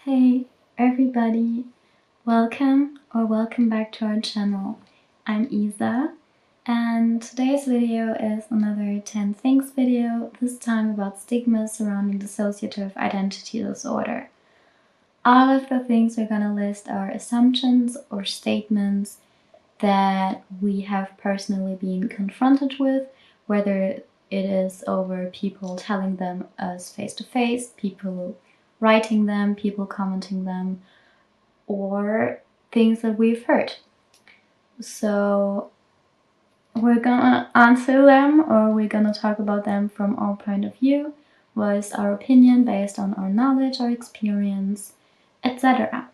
Hey everybody, welcome back to our channel. I'm Isa and today's video is another 10 things video, this time about stigma surrounding dissociative identity disorder. All of the things we're gonna list are assumptions or statements that we have personally been confronted with, whether it is over people telling them us face to face, people writing them, people commenting them, or things that we've heard. So we're gonna answer them, or we're gonna talk about them from our point of view, voice our opinion based on our knowledge, our experience, etc.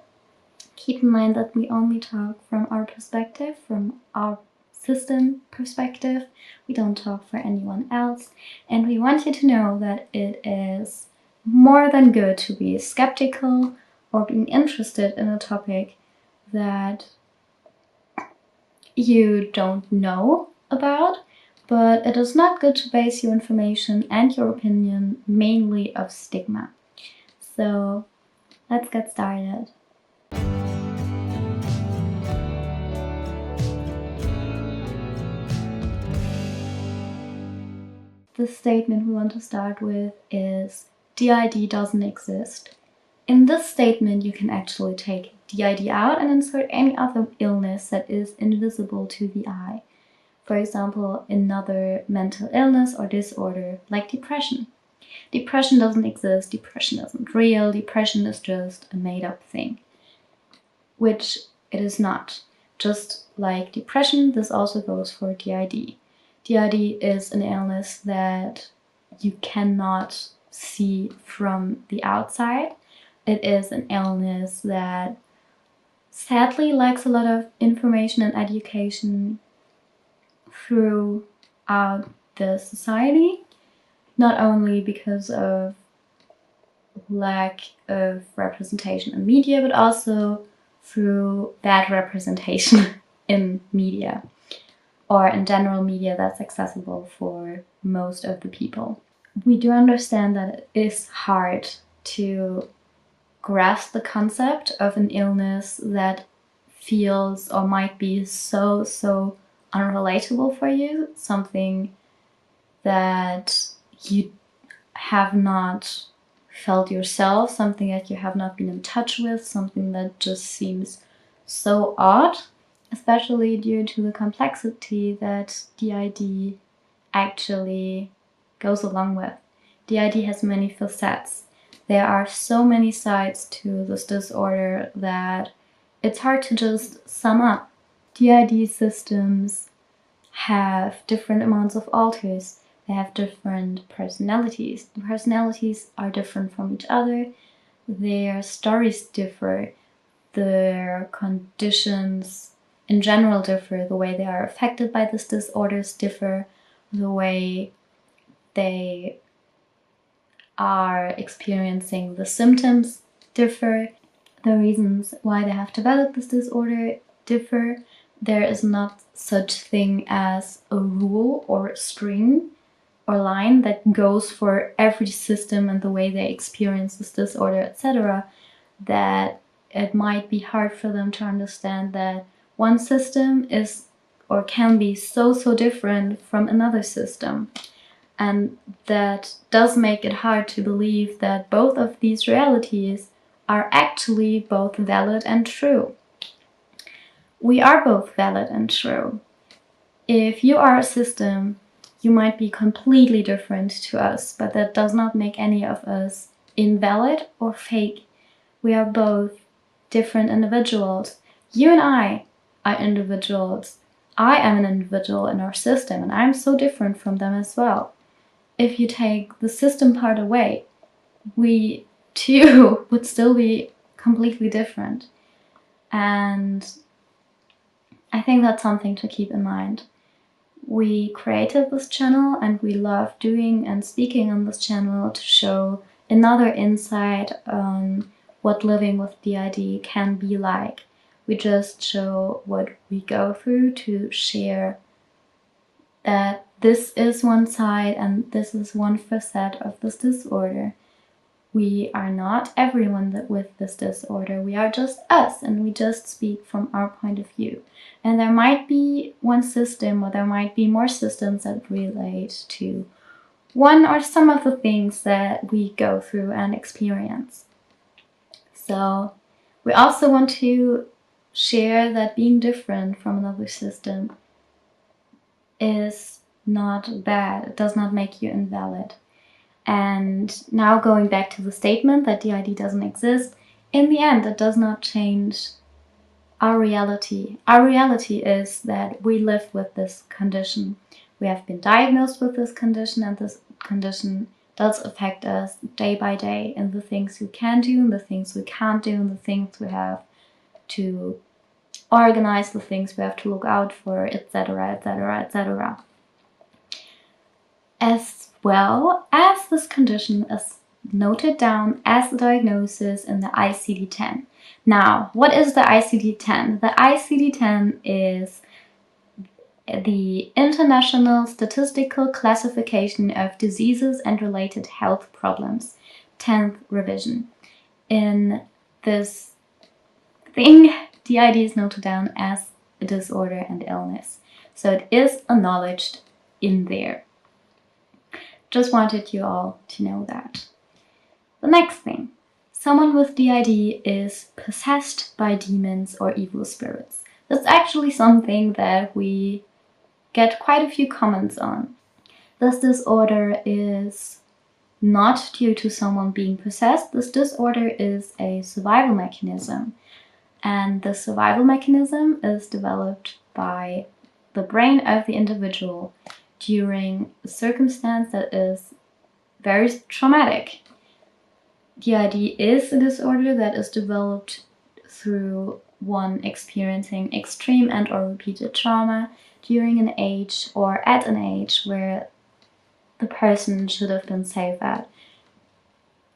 Keep in mind that we only talk from our perspective, from our system perspective. We don't talk for anyone else, and we want you to know that it is more than good to be skeptical or being interested in a topic that you don't know about, but it is not good to base your information and your opinion mainly of stigma. So let's get started. The statement we want to start with is DID doesn't exist. In this statement, you can actually take DID out and insert any other illness that is invisible to the eye. For example, another mental illness or disorder like depression. Depression doesn't exist, depression isn't real, depression is just a made-up thing, which it is not. Just like depression, this also goes for DID. DID is an illness that you cannot see from the outside. It is an illness that sadly lacks a lot of information and education throughout the society, not only because of lack of representation in media, but also through bad representation in media, or in general media that's accessible for most of the people. We do understand that it is hard to grasp the concept of an illness that feels or might be so unrelatable for you, something that you have not felt yourself, something that you have not been in touch with, something that just seems so odd, especially due to the complexity that DID actually goes along with. DID has many facets. There are so many sides to this disorder that it's hard to just sum up. DID systems have different amounts of alters. They have different personalities. The personalities are different from each other. Their stories differ. Their conditions in general differ. The way they are affected by these disorders differ. The way they are experiencing the symptoms differ. The reasons why they have developed this disorder differ. There is not such thing as a rule or a string or line that goes for every system and the way they experience this disorder, etc., that it might be hard for them to understand that one system is or can be so different from another system. And that does make it hard to believe that both of these realities are actually both valid and true. We are both valid and true. If you are a system, you might be completely different to us, but that does not make any of us invalid or fake. We are both different individuals. You and I are individuals. I am an individual in our system, and I'm so different from them as well. If you take the system part away, we too would still be completely different. And I think that's something to keep in mind. We created this channel and we love doing and speaking on this channel to show another insight on what living with DID can be like. We just show what we go through to share that this is one side and this is one facet of this disorder. We are not everyone with this disorder. We are just us, and we just speak from our point of view. And there might be one system, or there might be more systems that relate to one or some of the things that we go through and experience. So we also want to share that being different from another system is not bad. It does not make you invalid. And now going back to the statement that DID doesn't exist, in the end, it does not change our reality. Our reality is that we live with this condition. We have been diagnosed with this condition, and this condition does affect us day by day in the things we can do, and the things we can't do, and the things we have to organize, the things we have to look out for, etc., etc., etc. As well as this condition is noted down as a diagnosis in the ICD-10. Now, what is the ICD-10? The ICD-10 is the International Statistical Classification of Diseases and Related Health Problems, 10th revision. In this thing, DID is noted down as a disorder and illness. So it is acknowledged in there. Just wanted you all to know that. The next thing. Someone with DID is possessed by demons or evil spirits. That's actually something that we get quite a few comments on. This disorder is not due to someone being possessed. This disorder is a survival mechanism. And the survival mechanism is developed by the brain of the individual during a circumstance that is very traumatic. DID is a disorder that is developed through one experiencing extreme and or repeated trauma during an age or at an age where the person should have been safe at.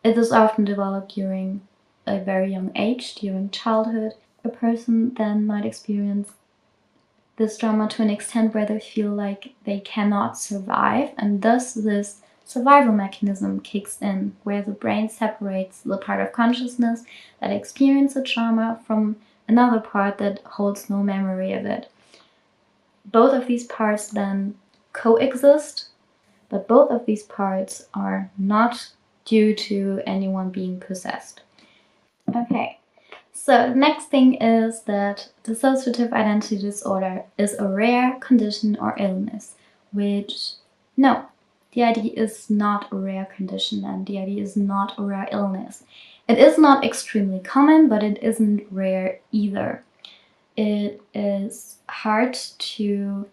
It is often developed during a very young age, during childhood. A person then might experience this trauma to an extent where they feel like they cannot survive, and thus this survival mechanism kicks in, where the brain separates the part of consciousness that experiences the trauma from another part that holds no memory of it. Both of these parts then coexist, but both of these parts are not due to anyone being possessed. Okay, so the next thing is that dissociative identity disorder is a rare condition or illness, which, no, DID is not a rare condition and DID is not a rare illness. It is not extremely common, but it isn't rare either. It is hard to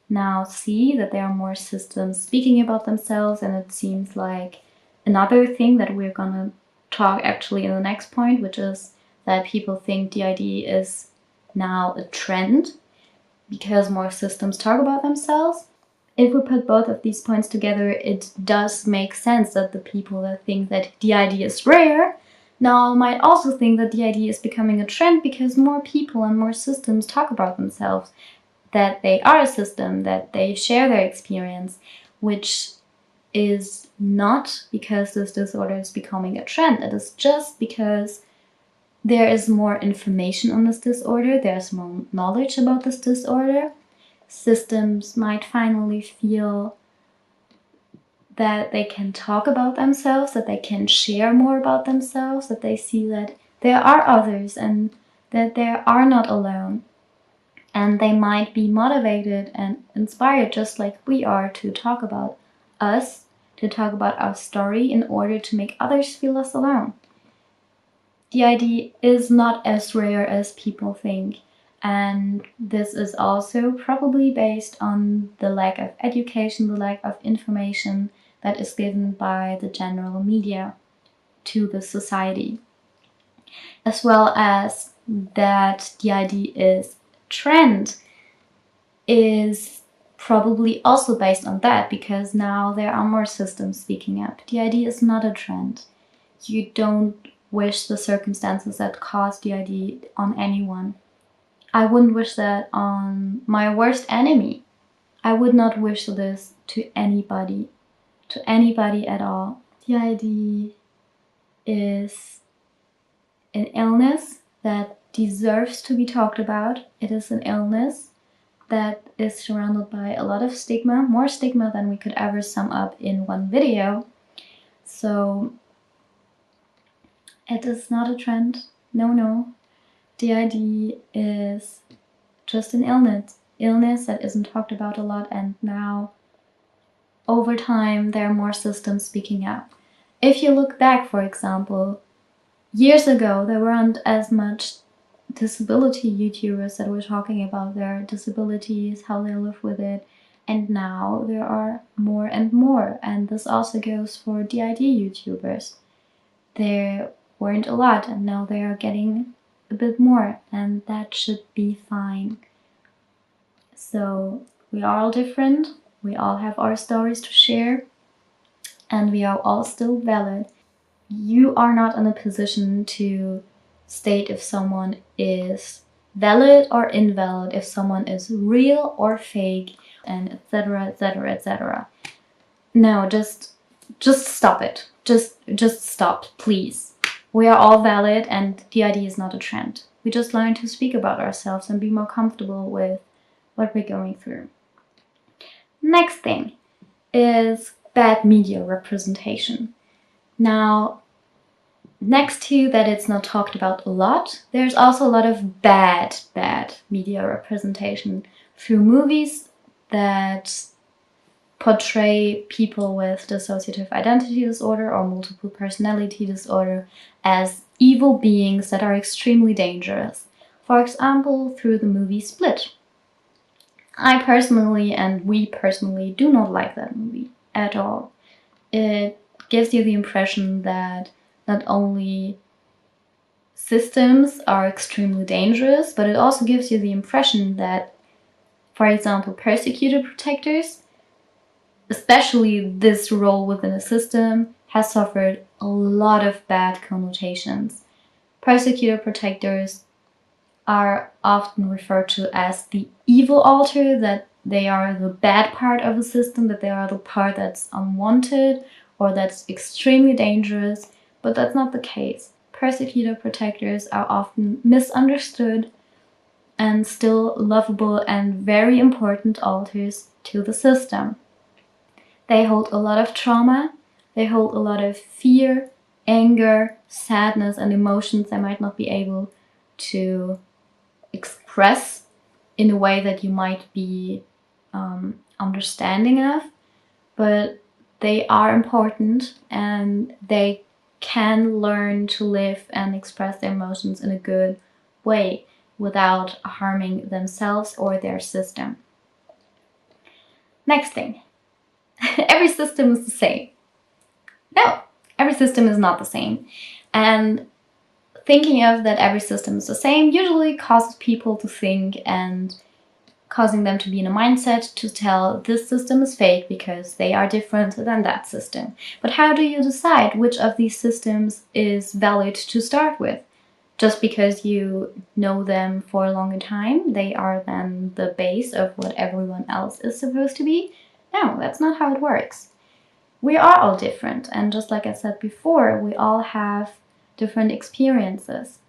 now see that there are more systems speaking about themselves, and it seems like another thing that we're gonna talk actually in the next point, which is that people think DID is now a trend because more systems talk about themselves. If we put both of these points together, it does make sense that the people that think that DID is rare now might also think that DID is becoming a trend because more people and more systems talk about themselves, that they are a system, that they share their experience, which is not because this disorder is becoming a trend. It is just because there is more information on this disorder, there's more knowledge about this disorder. Systems might finally feel that they can talk about themselves, that they can share more about themselves, that they see that there are others and that they are not alone. And they might be motivated and inspired just like we are to talk about us, to talk about our story in order to make others feel less alone. DID is not as rare as people think, and this is also probably based on the lack of education, the lack of information that is given by the general media to the society, as well as that DID is trend is probably also based on that, because now there are more systems speaking up. DID is not a trend. You don't wish the circumstances that cause DID on anyone. I wouldn't wish that on my worst enemy. I would not wish this to anybody at all. DID is an illness that deserves to be talked about. It is an illness that is surrounded by a lot of stigma, more stigma than we could ever sum up in one video. So it is not a trend. No. DID is just an illness that isn't talked about a lot, and now over time there are more systems speaking up. If you look back, for example, years ago there weren't as much disability YouTubers that were talking about their disabilities, how they live with it, and now there are more and more, and this also goes for DID YouTubers. There weren't a lot, and now they are getting a bit more, and that should be fine. So we are all different, we all have our stories to share, and we are all still valid. You are not in a position to state if someone is valid or invalid, if someone is real or fake, and etc, etc, etc. No, just stop it. Just stop, please. We are all valid, and DID is not a trend. We just learn to speak about ourselves and be more comfortable with what we're going through. Next thing is bad media representation. Now, next to that it's not talked about a lot, there's also a lot of bad media representation through movies that portray people with dissociative identity disorder or multiple personality disorder as evil beings that are extremely dangerous. For example, through the movie Split. I personally, and we personally, do not like that movie at all. It gives you the impression that not only systems are extremely dangerous, but it also gives you the impression that, for example, persecuted protectors, especially this role within a system, has suffered a lot of bad connotations. Persecuted protectors are often referred to as the evil alter, that they are the bad part of the system, that they are the part that's unwanted or that's extremely dangerous, but that's not the case. Persecuted protectors are often misunderstood and still lovable and very important alters to the system. They hold a lot of trauma, they hold a lot of fear, anger, sadness, and emotions they might not be able to express in a way that you might be understanding of, but they are important and they can learn to live and express their emotions in a good way without harming themselves or their system. Next thing. Every system is the same. No, every system is not the same. And thinking of that every system is the same usually causes people to think, and causing them to be in a mindset to tell this system is fake because they are different than that system. But how do you decide which of these systems is valid to start with? Just because you know them for a longer time, they are then the base of what everyone else is supposed to be? No, that's not how it works. We are all different, and just like I said before, we all have different experiences.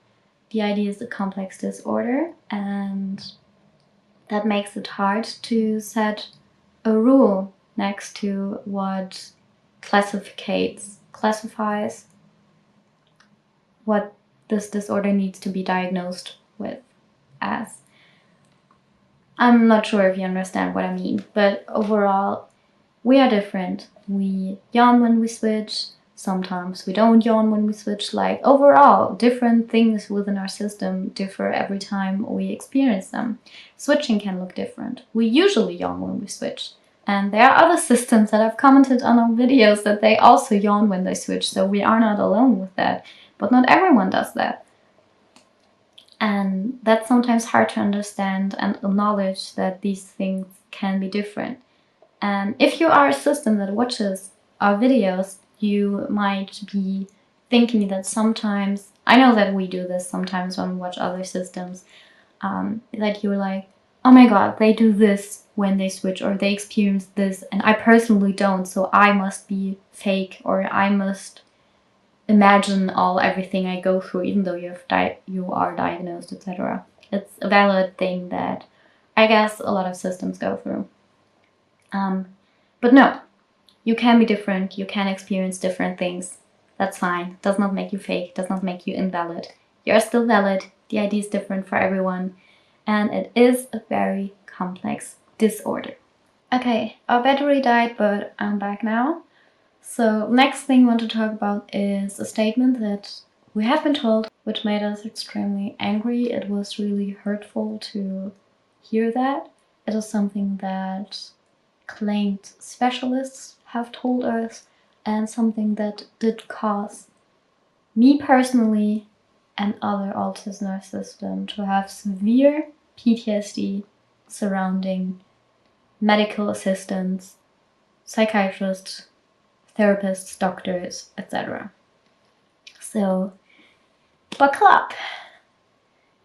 DID is a complex disorder, and that makes it hard to set a rule next to what classifies what this disorder needs to be diagnosed with as. I'm not sure if you understand what I mean, but overall, we are different. We yawn when we switch, sometimes we don't yawn when we switch. Like, overall, different things within our system differ every time we experience them. Switching can look different. We usually yawn when we switch. And there are other systems that have commented on our videos that they also yawn when they switch, so we are not alone with that. But not everyone does that. And that's sometimes hard to understand and acknowledge that these things can be different. And if you are a system that watches our videos, you might be thinking that sometimes, I know that we do this sometimes when we watch other systems, that you're like, oh my god, they do this when they switch, or they experience this, and I personally don't, so I must be fake, or I must imagine everything I go through, even though you are diagnosed, etc. It's a valid thing that I guess a lot of systems go through. But no, you can be different, you can experience different things. That's fine. Does not make you fake, does not make you invalid. You're still valid. The idea is different for everyone, and it is a very complex disorder. Okay, our battery died, but I'm back now. So next thing I want to talk about is a statement that we have been told, which made us extremely angry. It was really hurtful to hear that. It is something that claimed specialists have told us, and something that did cause me personally and other autism in our system to have severe PTSD surrounding medical assistants, psychiatrists, therapists, doctors, etc. So, buckle up.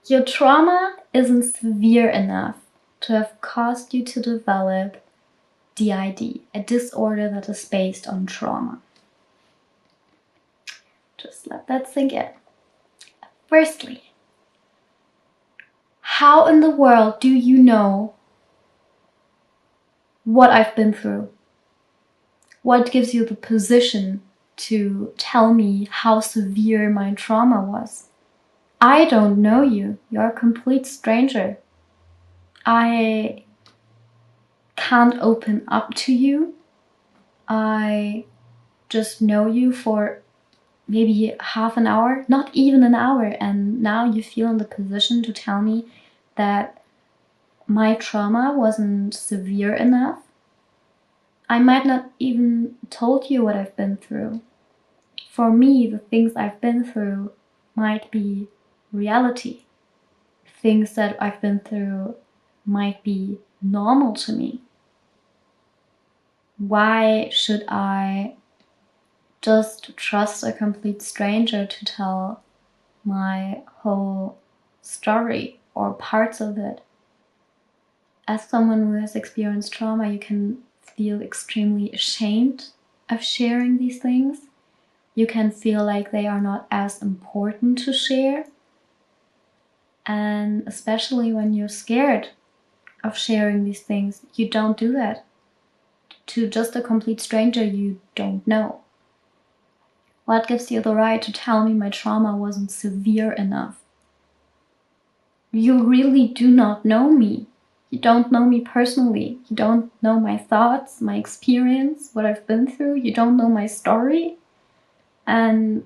Your trauma isn't severe enough to have caused you to develop DID, a disorder that is based on trauma. Just let that sink in. Firstly, how in the world do you know what I've been through? What gives you the position to tell me how severe my trauma was? I don't know you. You're a complete stranger. I can't open up to you. I just know you for maybe half an hour, not even an hour, and now you feel in the position to tell me that my trauma wasn't severe enough. I might not even told you what I've been through. For me, the things I've been through might be reality. Things that I've been through might be normal to me. Why should I just trust a complete stranger to tell my whole story or parts of it? As someone who has experienced trauma, you can feel extremely ashamed of sharing these things. You can feel like they are not as important to share. And especially when you're scared of sharing these things, you don't do that to just a complete stranger you don't know. What gives you the right to tell me my trauma wasn't severe enough? You really do not know me. You don't know me personally. You don't know my thoughts, my experience, what I've been through. You don't know my story. And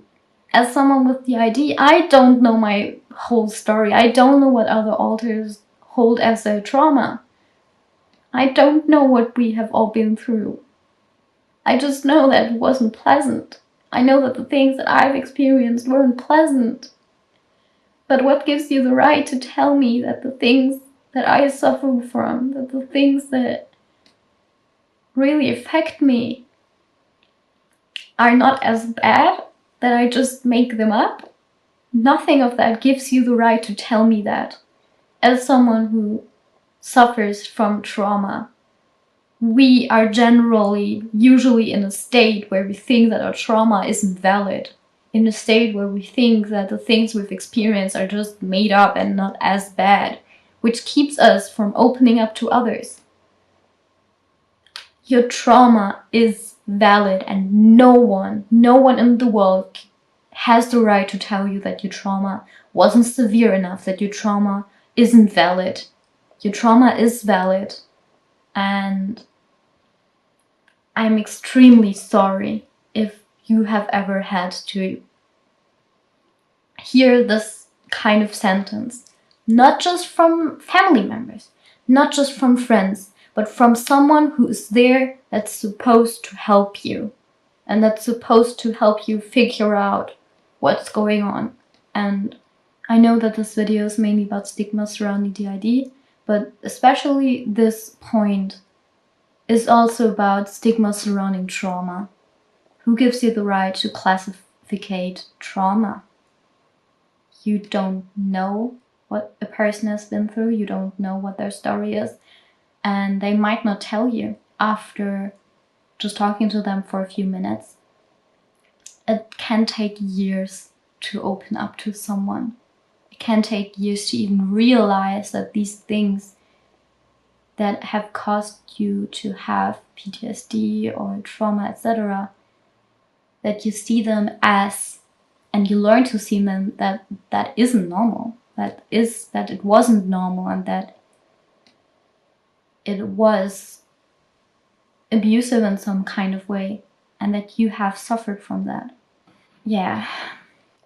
as someone with DID, I don't know my whole story. I don't know what other authors hold as their trauma. I don't know what we have all been through. I just know that it wasn't pleasant. I know that the things that I've experienced weren't pleasant. But what gives you the right to tell me that the things that I suffer from, that the things that really affect me are not as bad, that I just make them up? Nothing of that gives you the right to tell me that. As someone who suffers from trauma, we are usually in a state where we think that our trauma isn't valid. In a state where we think that the things we've experienced are just made up and not as bad, which keeps us from opening up to others. Your trauma is valid, and no one in the world has the right to tell you that your trauma wasn't severe enough, that your trauma isn't valid. Your trauma is valid, and I'm extremely sorry if you have ever had to hear this kind of sentence, not just from family members, not just from friends, but from someone who is there that's supposed to help you, and that's supposed to help you figure out what's going on. And I know that this video is mainly about stigma surrounding DID, but especially this point is also about stigma surrounding trauma. Who gives you the right to classificate trauma? You don't know what a person has been through, you don't know what their story is, and they might not tell you after just talking to them for a few minutes. it can take years to open up to someone. It can take years to even realize that these things that have caused you to have PTSD or trauma, etc., that you see them as, and you learn to see them that isn't normal, that it wasn't normal, and that it was abusive in some kind of way, and that you have suffered from that. Yeah.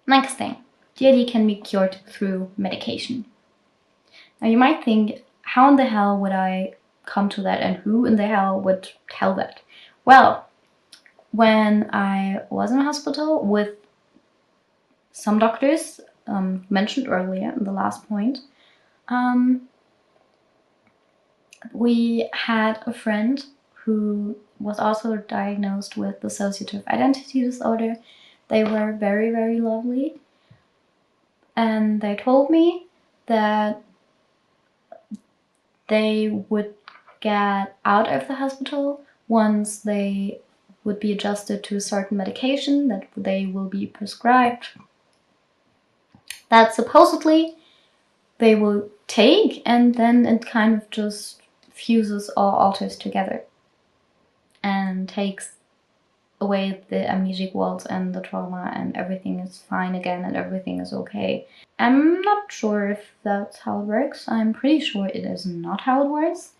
Next thing, DID can be cured through medication. Now you might think, how in the hell would I come to that, and who in the hell would tell that? Well, when I was in a hospital with some doctors, mentioned earlier in the last point, we had a friend who was also diagnosed with dissociative identity disorder. They were very, very lovely. And they told me that they would get out of the hospital once they would be adjusted to a certain medication that they will be prescribed, that supposedly they will take, and then it kind of just fuses all alters together and takes away the amnesic walls and the trauma, and everything is fine again and everything is okay. I'm not sure if that's how it works. I'm pretty sure it is not how it works.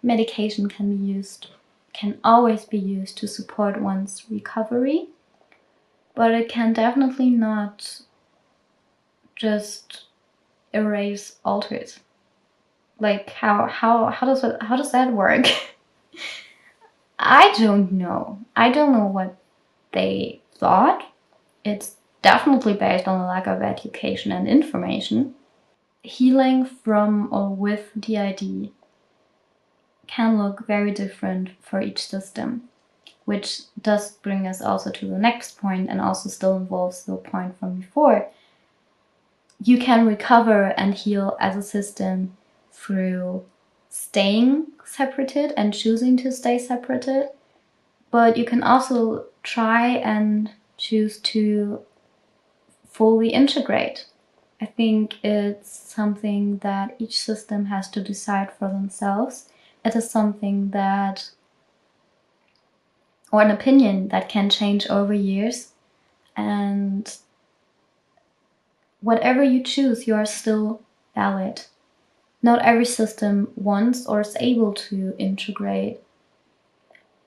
Medication can always be used to support one's recovery, but it can definitely not just erase alters. Like how does that work? I don't know. I don't know what they thought. It's definitely based on a lack of education and information. Healing from or with DID can look very different for each system, which does bring us also to the next point, and also still involves the point from before. You can recover and heal as a system through staying separated and choosing to stay separated, but you can also try and choose to fully integrate. I think it's something that each system has to decide for themselves. It is something that, or an opinion that can change over years, and whatever you choose, you are still valid. Not every system wants or is able to integrate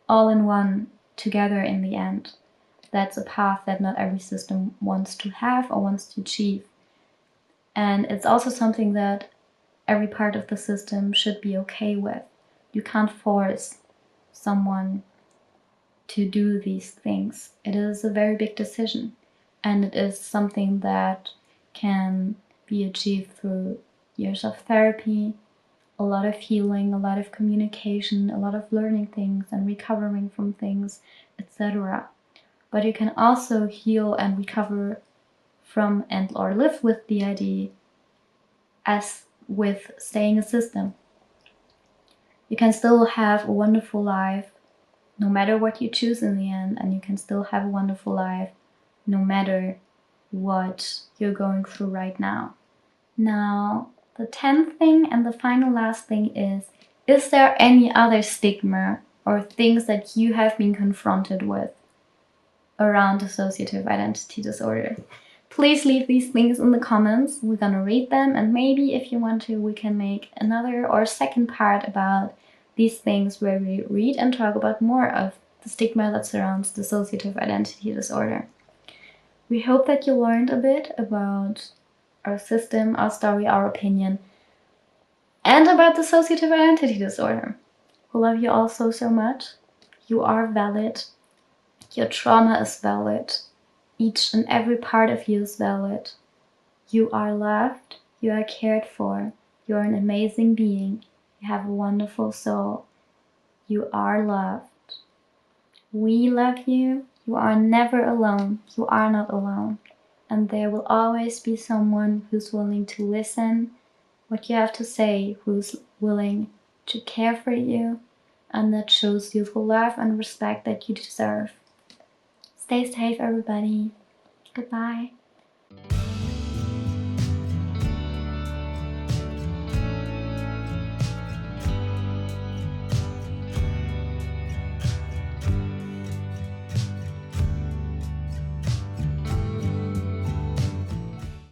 all in one together in the end. That's a path that not every system wants to have or wants to achieve. And it's also something that every part of the system should be okay with. You can't force someone to do these things. It is a very big decision, and it is something that can be achieved through years of therapy, a lot of healing, a lot of communication, a lot of learning things and recovering from things, etc. But you can also heal and recover from and or live with DID as with staying a system. You can still have a wonderful life no matter what you choose in the end, and you can still have a wonderful life no matter what you're going through right now. Now, the 10th thing and the final last thing is there any other stigma or things that you have been confronted with around dissociative identity disorder? Please leave these things in the comments. We're gonna read them, and maybe if you want to, we can make another or second part about these things where we read and talk about more of the stigma that surrounds dissociative identity disorder. We hope that you learned a bit about our system, our story, our opinion, and about dissociative identity disorder. We love you all so, so much. You are valid. Your trauma is valid. Each and every part of you is valid. You are loved. You are cared for. You are an amazing being. You have a wonderful soul. You are loved. We love you. You are never alone. You are not alone. And there will always be someone who's willing to listen what you have to say, who's willing to care for you, and that shows you the love and respect that you deserve. Stay safe, everybody. Goodbye.